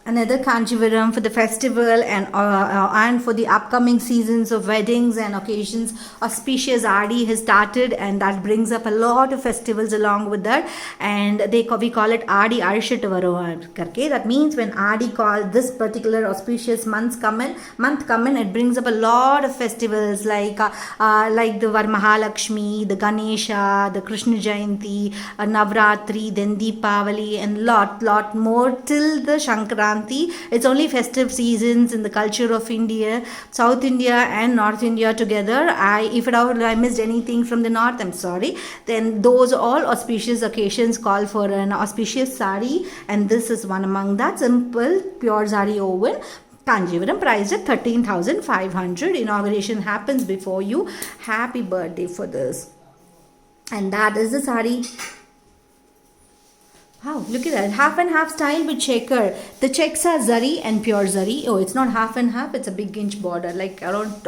another Kanjivaram for the festival and for the upcoming seasons of weddings and occasions. Auspicious Adi has started, and that brings up a lot of festivals along with that. And we call it Adi Arishatavaru karke. That means when Adi this particular auspicious month come in, it brings up a lot of festivals like the Varmahalakshmi, the Ganesha, the Krishna Jayanti, Navratri, then Deepavali, and lot more till the Shankranti. It's only festive seasons in the culture of India, South India and North India together. If at all I missed anything from the north, I'm sorry. Then those all auspicious occasions call for an auspicious sari, and this is one among that. Simple pure sari woven Kanjivaram, priced at 13,500. Inauguration happens before you. Happy birthday for this. And that is the sari. Wow, look at that. Half and half style with checker. The checks are zari and pure zari. Oh, it's not half and half. It's a big inch border, like around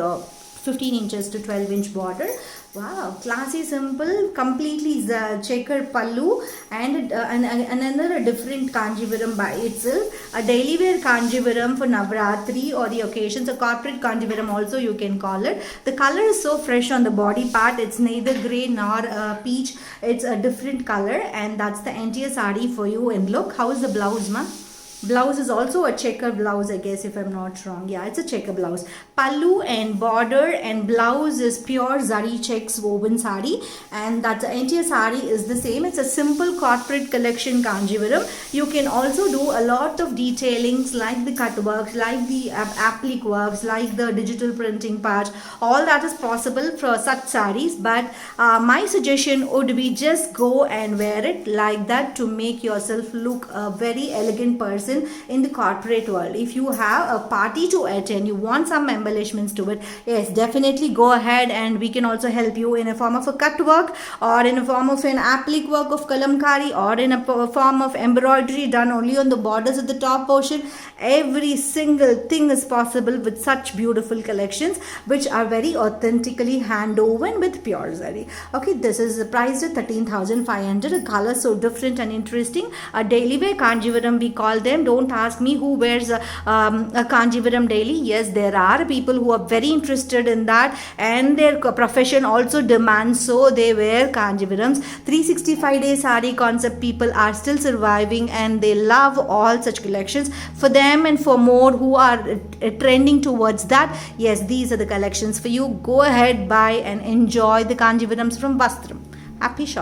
15 inches to 12-inch border. Wow, classy, simple, completely checker pallu, and another different Kanjivaram by itself. A daily wear Kanjivaram for Navratri or the occasions. A corporate Kanjivaram also you can call it. The color is so fresh on the body part. It's neither grey nor peach. It's a different color, and that's the entire sari for you. And look, how is the blouse, ma? Blouse is also a checker blouse, I guess, if I'm not wrong. Yeah, it's a checker blouse. Pallu and border and blouse is pure zari checks woven sari, and that the entire sari is the same. It's a simple corporate collection Kanjivaram. You can also do a lot of detailings like the cut works, like the applique works, like the digital printing part. All that is possible for such saris, but my suggestion would be just go and wear it like that to make yourself look a very elegant person in the corporate world. If you have a party to attend, you want some embellishments to it, yes, definitely go ahead, and we can also help you in a form of a cut work, or in a form of an applique work of kalamkari, or in a form of embroidery done only on the borders of the top portion. Every single thing is possible with such beautiful collections, which are very authentically hand woven with pure zari. Okay, this is priced at 13,500. A color so different and interesting. A daily wear Kanjivaram, we call them. Don't ask me who wears a Kanjivaram daily. Yes, there are people who are very interested in that, and their profession also demands so they wear Kanjivarams. 365 days sari concept people are still surviving, and they love all such collections. For them and for more who are trending towards that, yes, these are the collections for you. Go ahead, buy and enjoy the Kanjivarams from Vastram. Happy shopping.